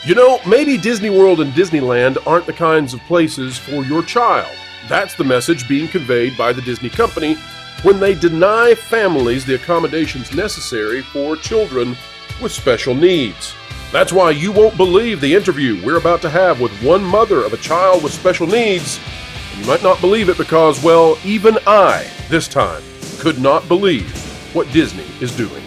You know, maybe Disney World and Disneyland aren't the kinds of places for your child. That's the message being conveyed by the Disney company when they deny families the accommodations necessary for children with special needs. That's why you won't believe the interview we're about to have with one mother of a child with special needs. You might not believe it because, well, even I, this time, could not believe what Disney is doing.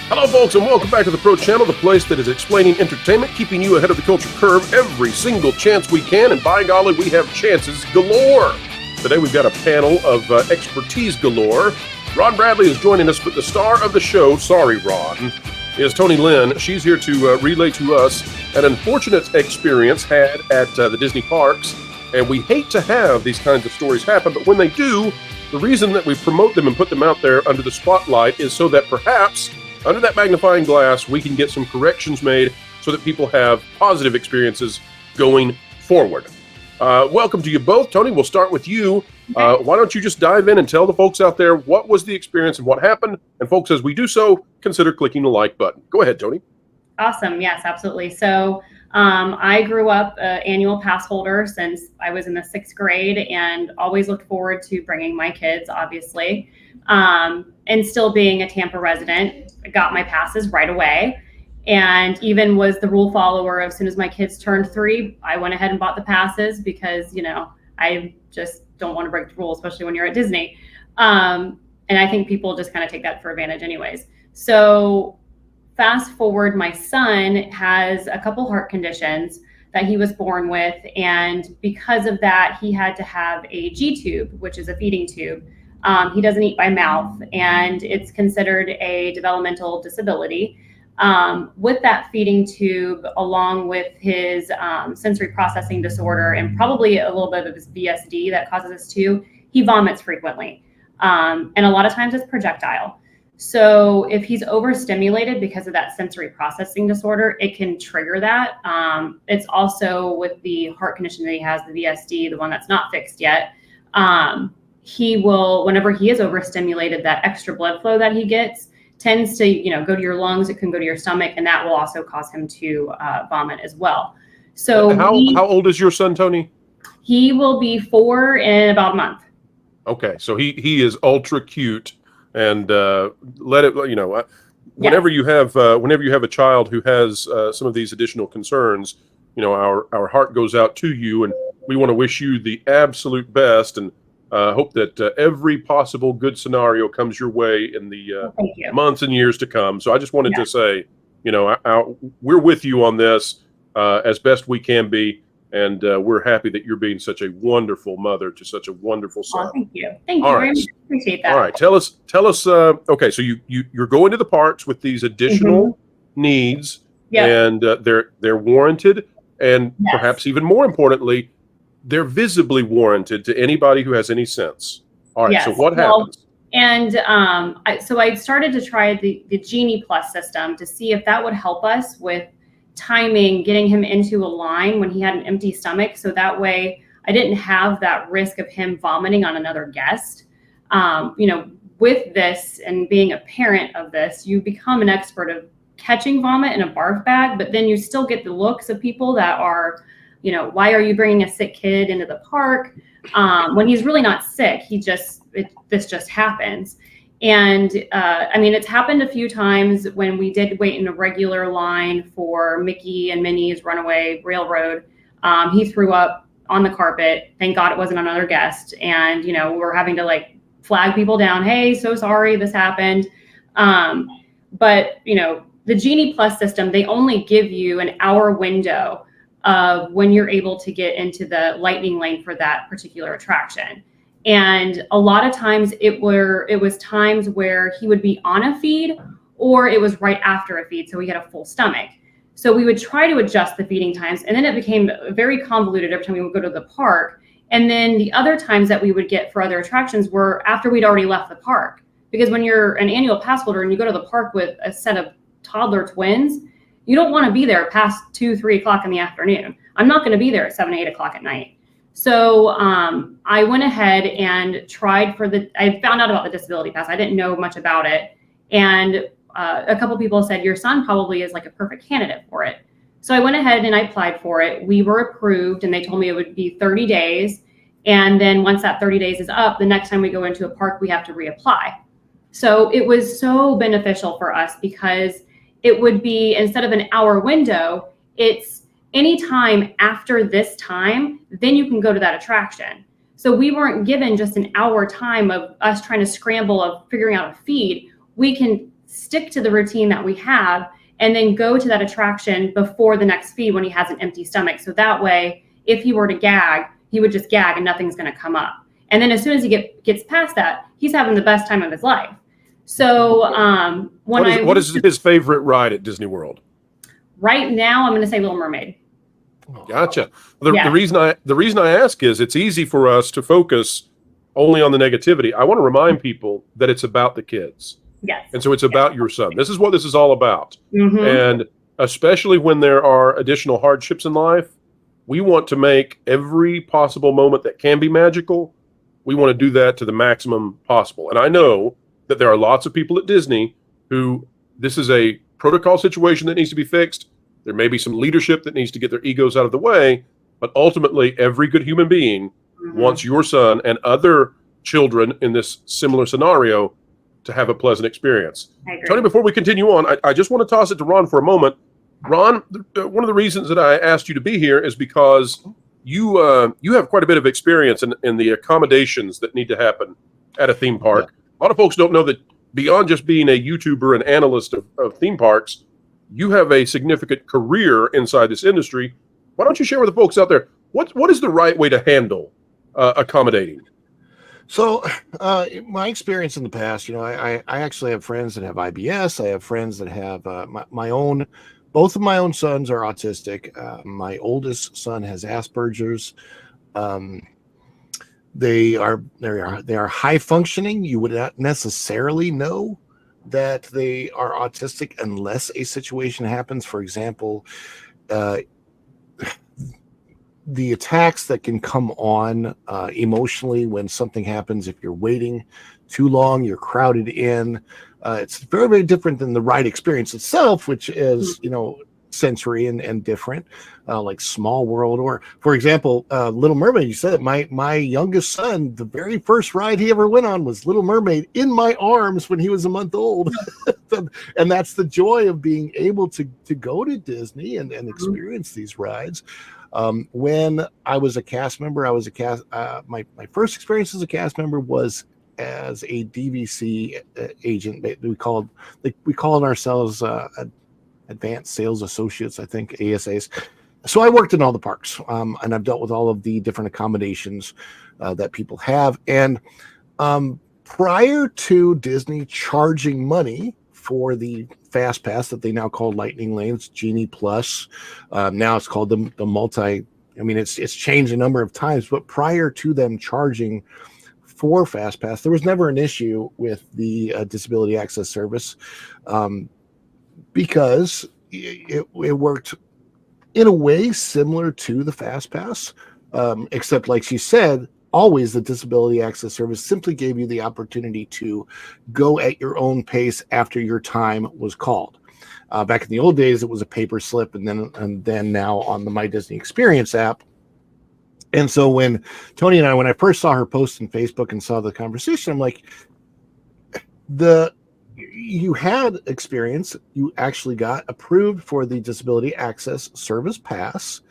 Hello, folks, and welcome back to the Pro Channel, the place that is explaining entertainment, keeping you ahead of the culture curve every single chance we can, and by golly, we have chances galore. Today, we've got a panel of expertise galore. Ron Bradley is joining us, but the star of the show, sorry, Ron, is Toni Lynn. She's here to relay to us an unfortunate experience had at the Disney parks, and we hate to have these kinds of stories happen, but when they do, the reason that we promote them and put them out there under the spotlight is so that perhaps under that magnifying glass, we can get some corrections made so that people have positive experiences going forward. Welcome to you both. Toni, we'll start with you. Why don't you just dive in and tell the folks out there what was the experience and what happened? And folks, as we do so, consider clicking the like button. Go ahead, Toni. Awesome. Yes, absolutely. So I grew up an annual pass holder since I was in the 6th grade and always looked forward to bringing my kids, obviously. And still being a Tampa resident, I got my passes right away, and even was the rule follower. As soon as my kids turned 3, I went ahead and bought the passes because, you know, I just don't want to break the rules, especially when you're at Disney. And I think people just kind of take that for advantage anyways. So fast forward, my son has a couple heart conditions that he was born with. And because of that, he had to have a G-tube, which is a feeding tube. He doesn't eat by mouth, and it's considered a developmental disability. With that feeding tube, along with his sensory processing disorder and probably a little bit of his VSD that causes this too, he vomits frequently. And a lot of times it's projectile. So if he's overstimulated because of that sensory processing disorder, it can trigger that. It's also with the heart condition that he has, the VSD, the one that's not fixed yet. He will, whenever he is overstimulated, that extra blood flow that he gets tends to, you know, go to your lungs. It can go to your stomach, and that will also cause him to vomit as well. So how old is your son, Toni? He will be 4 in about a month. Okay, so he is ultra cute, and let it, you know, whenever you have a child who has some of these additional concerns, you know, our heart goes out to you, and we want to wish you the absolute best, and hope that every possible good scenario comes your way in the months and years to come. So I just wanted to say, you know, we're with you on this as best we can be, and we're happy that you're being such a wonderful mother to such a wonderful son. Oh, thank you. Thank you very much. Appreciate that. All right, tell us. Okay, so you're going to the parks with these additional needs, and they're warranted, and perhaps even more importantly, they're visibly warranted to anybody who has any sense. All right, so what happens? And so I started to try the Genie Plus system to see if that would help us with timing, getting him into a line when he had an empty stomach. So that way I didn't have that risk of him vomiting on another guest. You know, with this and being a parent of this, you become an expert of catching vomit in a barf bag, but then you still get the looks of people that are, you know, why are you bringing a sick kid into the park? When he's really not sick, this just happens. And I mean, it's happened a few times when we did wait in a regular line for Mickey and Minnie's Runaway Railroad. He threw up on the carpet. Thank God it wasn't another guest. And, you know, we're having to like flag people down. Hey, so sorry this happened. But, you know, the Genie Plus system, they only give you an hour window of when you're able to get into the lightning lane for that particular attraction. And a lot of times it was times where he would be on a feed or it was right after a feed. So he had a full stomach. So we would try to adjust the feeding times, and then it became very convoluted every time we would go to the park. And then the other times that we would get for other attractions were after we'd already left the park. Because when you're an annual pass holder and you go to the park with a set of toddler twins, you don't want to be there past 2-3 o'clock in the afternoon. I'm not going to be there at 7-8 o'clock at night. So I went ahead and tried I found out about the disability pass. I didn't know much about it. And a couple people said, your son probably is like a perfect candidate for it. So I went ahead and I applied for it. We were approved, and they told me it would be 30 days. And then once that 30 days is up, the next time we go into a park, we have to reapply. So it was so beneficial for us because it would be, instead of an hour window, it's anytime after this time, then you can go to that attraction. So we weren't given just an hour time of us trying to scramble of figuring out a feed. We can stick to the routine that we have and then go to that attraction before the next feed when he has an empty stomach. So that way, if he were to gag, he would just gag and nothing's going to come up. And then as soon as he gets past that, he's having the best time of his life. So what is his favorite ride at Disney World? Right now, I'm going to say Little Mermaid. Gotcha. The reason I ask is it's easy for us to focus only on the negativity. I want to remind people that it's about the kids. Yes. And so it's about your son. This is what this is all about. Mm-hmm. And especially when there are additional hardships in life, we want to make every possible moment that can be magical. We want to do that to the maximum possible. And I know that there are lots of people at Disney who this is a protocol situation that needs to be fixed. There may be some leadership that needs to get their egos out of the way, but ultimately every good human being wants your son and other children in this similar scenario to have a pleasant experience. Toni, before we continue on, I just want to toss it to Ron for a moment. Ron, one of the reasons that I asked you to be here is because you have quite a bit of experience in the accommodations that need to happen at a theme park. Yeah. A lot of folks don't know that beyond just being a YouTuber and analyst of theme parks, you have a significant career inside this industry. Why don't you share with the folks out there, what is the right way to handle accommodating? So my experience in the past, I actually have friends that have IBS. I have friends that have both of my own sons are autistic. My oldest son has Asperger's. They are high functioning. You would not necessarily know that they are autistic unless a situation happens. For example, the attacks that can come on emotionally when something happens, if you're waiting too long, you're crowded in. It's very, very different than the ride experience itself, which is, sensory and different, like Small World, or, for example, Little Mermaid. You said it, my youngest son, the very first ride he ever went on was Little Mermaid in my arms when he was a month old. And that's the joy of being able to go to Disney and experience these rides. When I was a cast member, my first experience as a cast member was as a DVC agent. We called ourselves Advanced Sales Associates, I think, ASAs. So I worked in all the parks, and I've dealt with all of the different accommodations that people have. And prior to Disney charging money for the Fast Pass that they now call Lightning Lanes, Genie Plus, now it's called the multi. I mean, it's changed a number of times, but prior to them charging for Fast Pass, there was never an issue with the Disability Access Service, because it worked in a way similar to the Fast Pass, except, like she said, always the Disability Access Service simply gave you the opportunity to go at your own pace after your time was called. Back in the old days, it was a paper slip, and then now on the My Disney Experience app. And so when Toni and when I first saw her post on Facebook and saw the conversation, I'm like, you had experience. You actually got approved for the Disability Access Service Pass,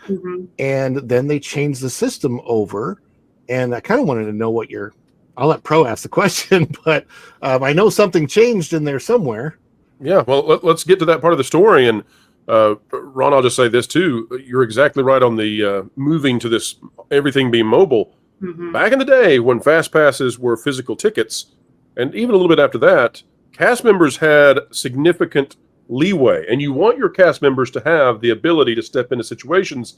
and then they changed the system over. And I kind of wanted to know I'll let Pro ask the question, but I know something changed in there somewhere. Yeah, well, let's get to that part of the story. And Ron, I'll just say this too. You're exactly right on the moving to this, everything being mobile. Back in the day when Fast Passes were physical tickets, and even a little bit after that, cast members had significant leeway, and you want your cast members to have the ability to step into situations.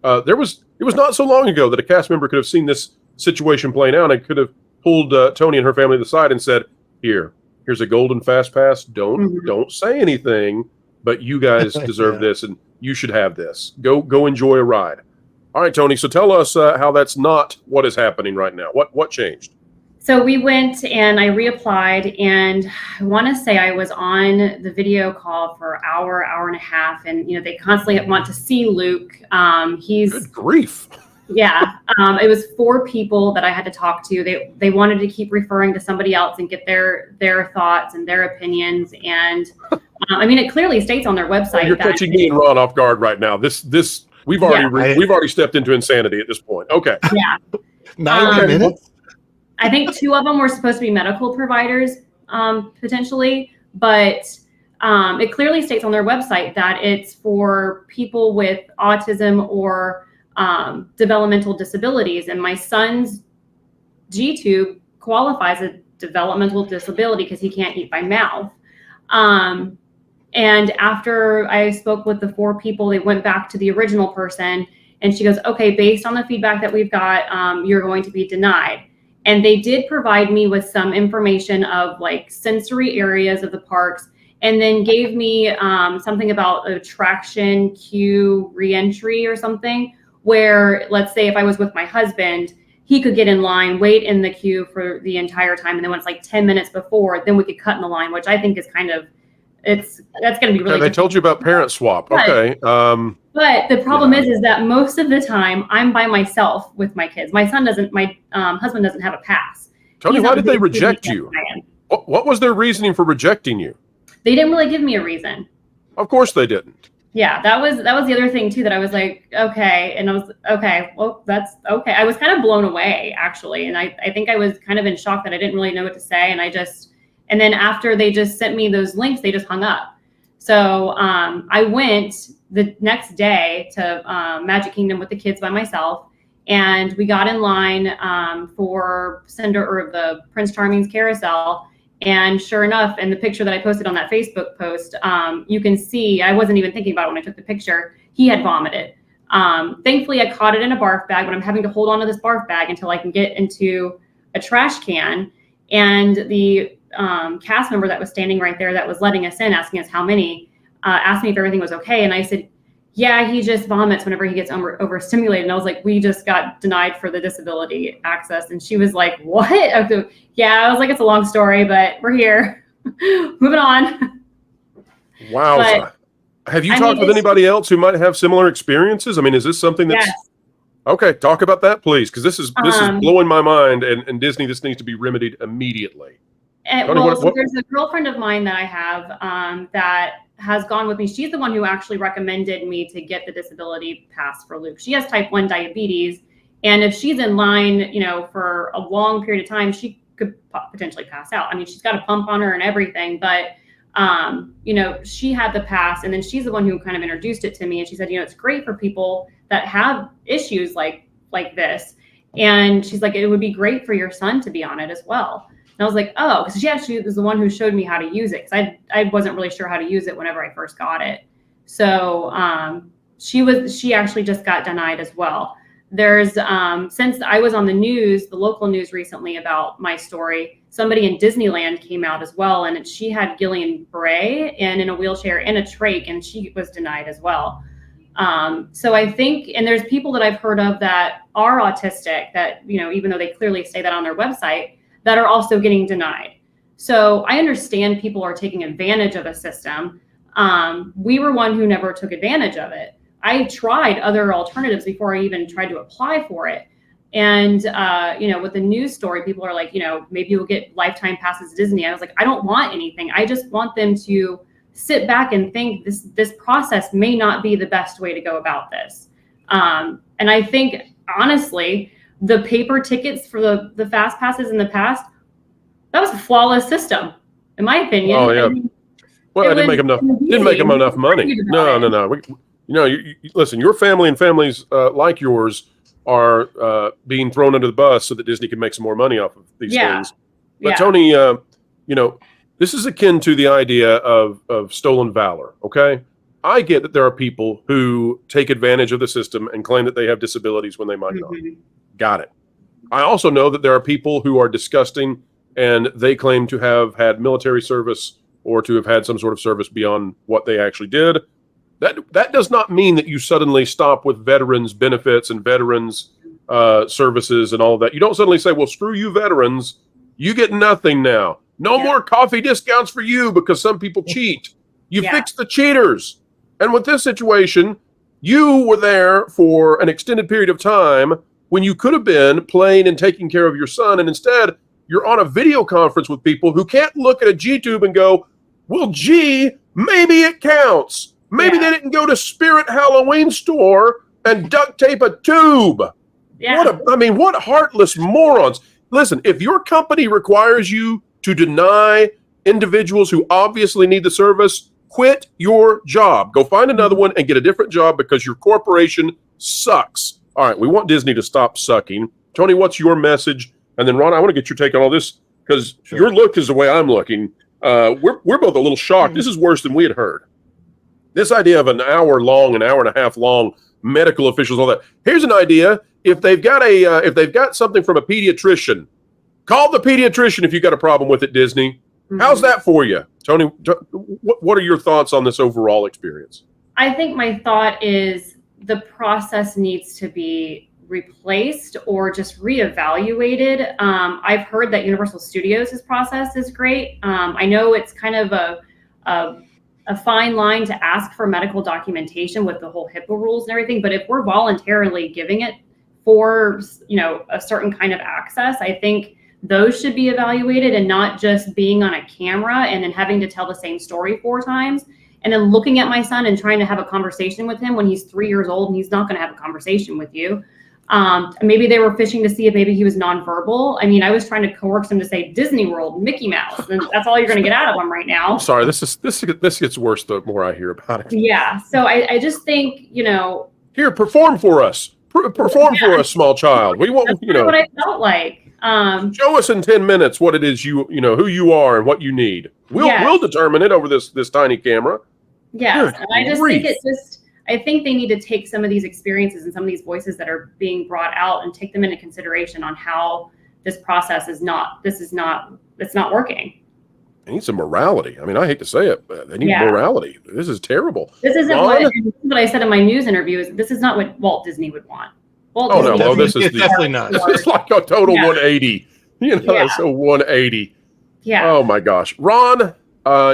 It was not so long ago that a cast member could have seen this situation playing out and could have pulled Toni and her family to the side and said, here's a golden Fast Pass. Don't say anything, but you guys deserve this, and you should have this. Go enjoy a ride. All right, Toni. So tell us how that's not what is happening right now. What changed? So we went and I reapplied, and I want to say I was on the video call for an hour and a half, and they constantly want to see Luke. He's good grief. Yeah, it was 4 people that I had to talk to. They wanted to keep referring to somebody else and get their thoughts and their opinions. And I mean, it clearly states on their website. You're catching me and Ron off guard right now. This we've already stepped into insanity at this point. Okay. Yeah. 90 minutes. I think 2 of them were supposed to be medical providers, potentially, but it clearly states on their website that it's for people with autism or developmental disabilities. And my son's G-tube qualifies a developmental disability because he can't eat by mouth. And after I spoke with the 4 people, they went back to the original person, and she goes, okay, based on the feedback that we've got, you're going to be denied. And they did provide me with some information of like sensory areas of the parks, and then gave me something about attraction queue reentry or something, where let's say if I was with my husband, he could get in line, wait in the queue for the entire time, and then when it's like 10 minutes before, then we could cut in the line, which I think is kind of, that's going to be really. They told you about parent swap. Okay. But the problem is that most of the time I'm by myself with my kids. My husband doesn't have a pass. Toni, why did they reject you? What was their reasoning for rejecting you? They didn't really give me a reason. Of course they didn't. Yeah, that was the other thing too, that I was like, okay. And I was, okay, well, that's okay. I was kind of blown away actually. And I think I was kind of in shock that I didn't really know what to say. And then after they just sent me those links, they just hung up. So I went the next day to Magic Kingdom with the kids by myself. And we got in line for the Prince Charming's carousel. And sure enough, in the picture that I posted on that Facebook post, you can see, I wasn't even thinking about it when I took the picture, he had vomited. Thankfully, I caught it in a barf bag, but I'm having to hold on to this barf bag until I can get into a trash can. And the cast member that was standing right there that was letting us in, asking us how many, asked me if everything was okay. And I said, yeah, he just vomits whenever he gets overstimulated. And I was like, we just got denied for the disability access. And she was like, what? I was like, it's a long story, but we're here. Moving on. Wow. Have you talked with anybody else who might have similar experiences? I mean, is this something that's... Yes. Okay, talk about that, please, because this is blowing my mind, and Disney, this needs to be remedied immediately. There's a girlfriend of mine that I have that has gone with me. She's the one who actually recommended me to get the disability pass for Luke. She has type 1 diabetes, and if she's in line, for a long period of time, she could potentially pass out. I mean, she's got a pump on her and everything, but she had the pass, and then she's the one who kind of introduced it to me. And she said, it's great for people that have issues like this. And she's like, it would be great for your son to be on it as well. And I was like, oh, because she actually was the one who showed me how to use it, because I wasn't really sure how to use it whenever I first got it. So she actually just got denied as well. There's since I was on the local news recently about my story, somebody in Disneyland came out as well, and she had Guillain-Barré and in a wheelchair and a trach, and she was denied as well. So I think, and there's people that I've heard of that are autistic that, even though they clearly say that on their website, that are also getting denied. So I understand people are taking advantage of a system. We were one who never took advantage of it. I tried other alternatives before I even tried to apply for it. And, with the news story, people are like, maybe you'll get lifetime passes to Disney. I was like, I don't want anything. I just want them to sit back and think this process may not be the best way to go about this. And I think, honestly, the paper tickets for the fast passes in the past, that was a flawless system, in my opinion. Oh, yeah. I didn't make them enough money. No. Listen, your family and families like yours are being thrown under the bus so that Disney can make some more money off of these things. But Toni, this is akin to the idea of stolen valor, okay? I get that there are people who take advantage of the system and claim that they have disabilities when they might not. Got it. I also know that there are people who are disgusting and they claim to have had military service or to have had some sort of service beyond what they actually did. That does not mean that you suddenly stop with veterans benefits and veterans services and all of that. You don't suddenly say, well, screw you veterans. You get nothing now. No more coffee discounts for you because some people cheat. You fix the cheaters. And with this situation, you were there for an extended period of time when you could have been playing and taking care of your son. And instead, you're on a video conference with people who can't look at a G-tube and go, well, gee, maybe it counts. Maybe they didn't go to Spirit Halloween store and duct tape a tube. Yeah. What heartless morons. Listen, if your company requires you to deny individuals who obviously need the service, quit your job. Go find another one and get a different job because your corporation sucks. All right, we want Disney to stop sucking. Toni, what's your message? And then, Ron, I want to get your take on all this because your look is the way I'm looking. We're both a little shocked. This is worse than we had heard. This idea of an hour and a half long medical officials, all that. Here's an idea. If they've got something from a pediatrician, call the pediatrician if you got a problem with it, Disney. How's that for you? Toni, what are your thoughts on this overall experience? I think my thought is the process needs to be replaced or just reevaluated. I've heard that Universal Studios' process is great. I know it's kind of a fine line to ask for medical documentation with the whole HIPAA rules and everything, but if we're voluntarily giving it for, a certain kind of access, I think those should be evaluated and not just being on a camera and then having to tell the same story 4 times and then looking at my son and trying to have a conversation with him when he's 3 years old and he's not going to have a conversation with you. Maybe they were fishing to see if maybe he was nonverbal. I was trying to coerce him to say Disney World, Mickey Mouse, and that's all you're going to get out of him right now. Sorry, this gets worse the more I hear about it. Yeah, so I just think, Here, perform for us. Perform for us, small child. We want, that's what I felt like. Show us in 10 minutes what it is who you are and what you need. We'll determine it over this tiny camera. Yes, and I just think I think they need to take some of these experiences and some of these voices that are being brought out and take them into consideration on how this process it's not working. They need some morality. I hate to say it, but they need morality. This is terrible. This isn't what I said in my news interview. This is not what Walt Disney would want. This is definitely not. It's like a total 180. It's a 180. Yeah. Oh my gosh, Ron,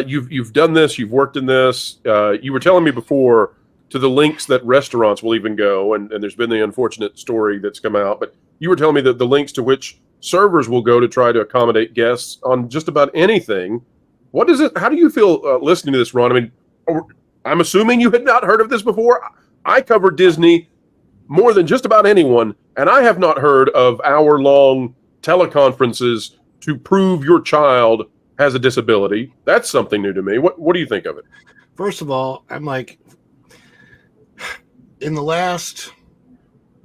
you've done this. You've worked in this. You were telling me before to the links that restaurants will even go, and there's been the unfortunate story that's come out. But you were telling me that the links to which servers will go to try to accommodate guests on just about anything. What is it? How do you feel listening to this, Ron? I'm assuming you had not heard of this before. I cover Disney more than just about anyone, and I have not heard of hour-long teleconferences to prove your child has a disability. That's something new to me. What do you think of it? First of all, I'm like, in the last,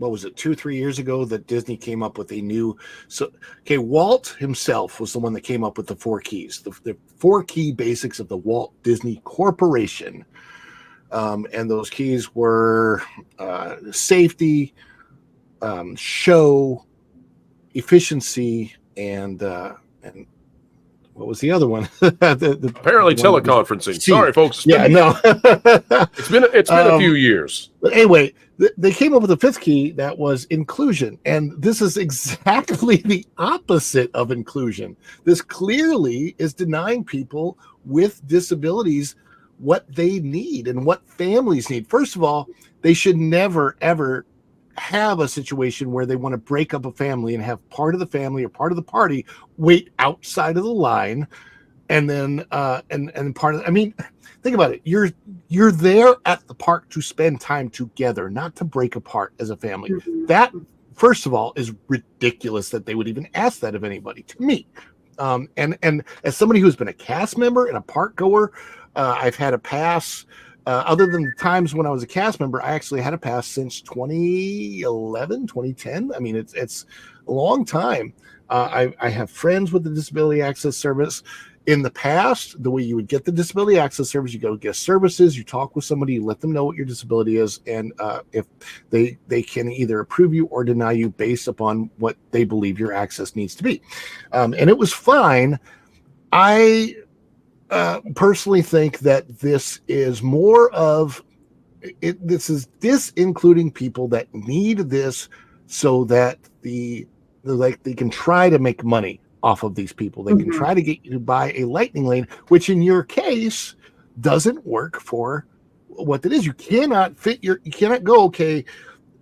2-3 years ago that Disney came up with a new, Walt himself was the one that came up with the 4 keys, the 4 key basics of the Walt Disney Corporation. And those keys were safety, show, efficiency, and what was the other one? Apparently teleconferencing. Sorry, folks. It's been a few years. But anyway, they came up with a 5th key that was inclusion, and this is exactly the opposite of inclusion. This clearly is denying people with disabilities what they need and what families need. First of all, they should never, ever have a situation where they want to break up a family and have part of the family or part of the party wait outside of the line, and then and part of think about it. You're there at the park to spend time together, not to break apart as a family. Mm-hmm. That, first of all, is ridiculous that they would even ask that of anybody, to me. And as somebody who's been a cast member and a park goer, I've had a pass. Other than the times when I was a cast member, I actually had a pass since 2011, 2010. It's a long time. I have friends with the Disability Access Service. In the past, the way you would get the Disability Access Service, you go get services, you talk with somebody, you let them know what your disability is, and if they can either approve you or deny you based upon what they believe your access needs to be. And it was fine. I personally think that this is more of this including people that need this so that they can try to make money off of these people. They can try to get you to buy a lightning lane, which in your case doesn't work for what it is. You cannot go, okay,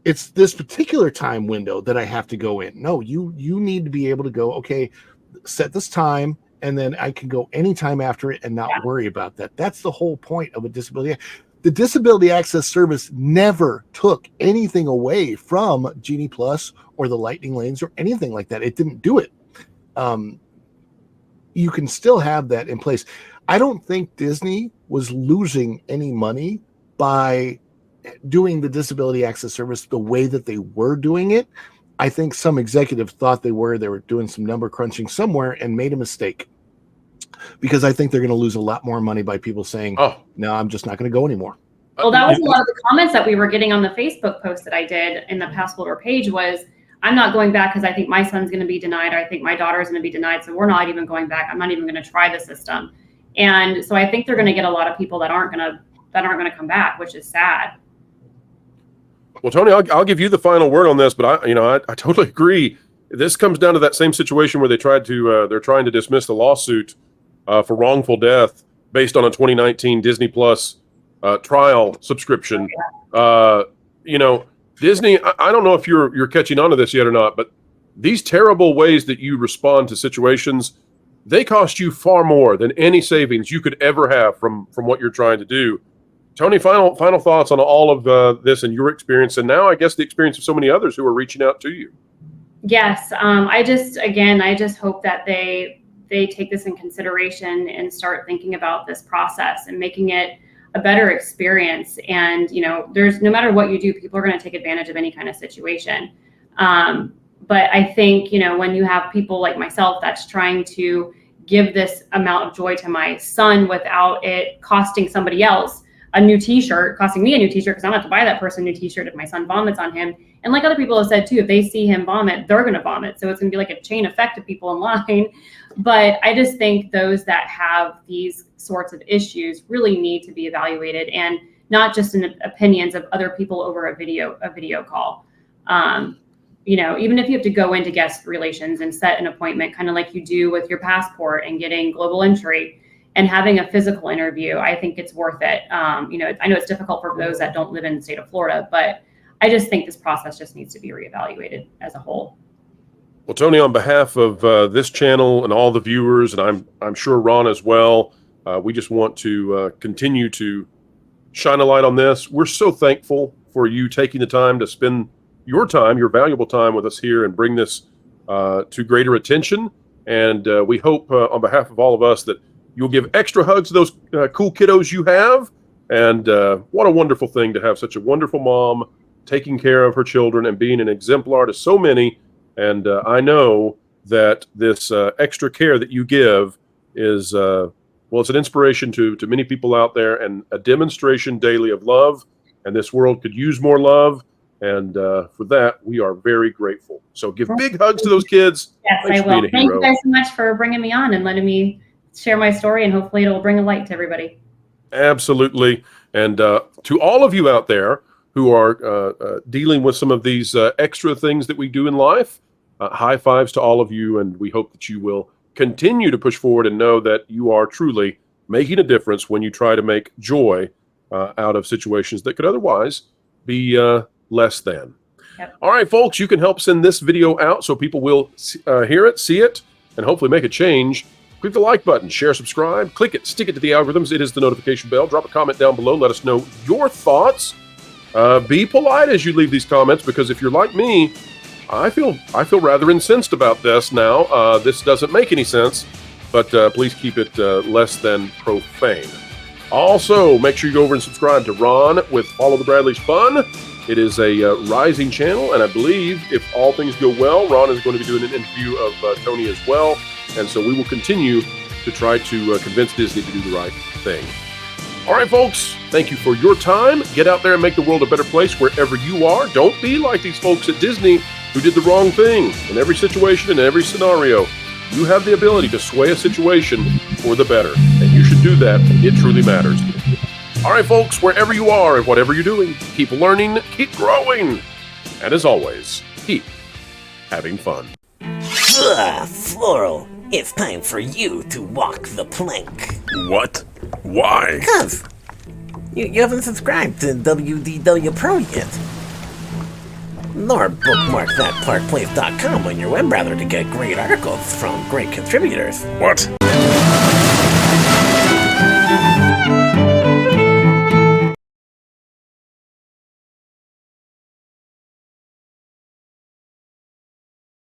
it's this particular time window that I have to go in. No, you need to be able to go, okay, set this time, and then I can go anytime after it and not worry about that. That's the whole point of a disability. The Disability Access Service never took anything away from Genie Plus or the Lightning Lanes or anything like that. It didn't do it. You can still have that in place. I don't think Disney was losing any money by doing the Disability Access Service the way that they were doing it. I think some executive thought they were doing some number crunching somewhere and made a mistake, because I think they're going to lose a lot more money by people saying, no, I'm just not going to go anymore. Well, that was a lot of the comments that we were getting on the Facebook post that I did in the Passholder page was, I'm not going back because I think my son's going to be denied, or I think my daughter is going to be denied, so we're not even going back. I'm not even going to try the system. And so I think they're going to get a lot of people that aren't going to come back, which is sad. Well, Toni, I'll give you the final word on this, but I totally agree. This comes down to that same situation where they're trying to dismiss the lawsuit for wrongful death based on a 2019 Disney Plus trial subscription. Disney, I don't know if you're catching on to this yet or not, but these terrible ways that you respond to situations, they cost you far more than any savings you could ever have from what you're trying to do. Toni, final thoughts on all of this and your experience, and now I guess the experience of so many others who are reaching out to you. Yes, I just hope that they take this in consideration and start thinking about this process and making it a better experience. And there's, no matter what you do, people are going to take advantage of any kind of situation. But I think when you have people like myself that's trying to give this amount of joy to my son without it costing somebody else a new t-shirt, costing me a new t-shirt, because I'm going to have to buy that person a new t-shirt if my son vomits on him. And like other people have said too, if they see him vomit, they're going to vomit. So it's going to be like a chain effect of people in line. But I just think those that have these sorts of issues really need to be evaluated, and not just in opinions of other people over a video call. Even if you have to go into guest relations and set an appointment, kind of like you do with your passport and getting global entry and having a physical interview, I think it's worth it. I know it's difficult for those that don't live in the state of Florida, but I just think this process just needs to be reevaluated as a whole. Well, Toni, on behalf of this channel and all the viewers, and I'm sure Ron as well, we just want to continue to shine a light on this. We're so thankful for you taking the time to spend your valuable time with us here and bring this to greater attention. And we hope on behalf of all of us that you'll give extra hugs to those cool kiddos you have. And what a wonderful thing to have such a wonderful mom taking care of her children and being an exemplar to so many. And I know that this extra care that you give is, it's an inspiration to many people out there, and a demonstration daily of love. And this world could use more love. And for that, we are very grateful. So give big hugs to those kids. Yes, I will. Thank you guys so much for bringing me on and letting me share my story, and hopefully it'll bring a light to everybody. Absolutely. And to all of you out there who are dealing with some of these extra things that we do in life, high fives to all of you. And we hope that you will continue to push forward and know that you are truly making a difference when you try to make joy out of situations that could otherwise be less than. Yep. All right, folks, you can help send this video out so people will hear it, see it, and hopefully make a change. Click the like button, share, subscribe, click it, stick it to the algorithms. It is the notification bell. Drop a comment down below. Let us know your thoughts. Be polite as you leave these comments, because if you're like me, I feel rather incensed about this now. This doesn't make any sense, but please keep it less than profane. Also, make sure you go over and subscribe to Ron with Follow the Bradleys Fun. It is a rising channel, and I believe if all things go well, Ron is going to be doing an interview of Toni as well. And so we will continue to try to convince Disney to do the right thing. All right, folks, thank you for your time. Get out there and make the world a better place wherever you are. Don't be like these folks at Disney who did the wrong thing. In every situation, in every scenario, you have the ability to sway a situation for the better. And you should do that. It truly matters. All right, folks, wherever you are and whatever you're doing, keep learning, keep growing, and as always, keep having fun. Floral, it's time for you to walk the plank. What? Why? Cuz you haven't subscribed to WDW Pro yet. Nor bookmark thatparkplace.com on your web browser to get great articles from great contributors. What?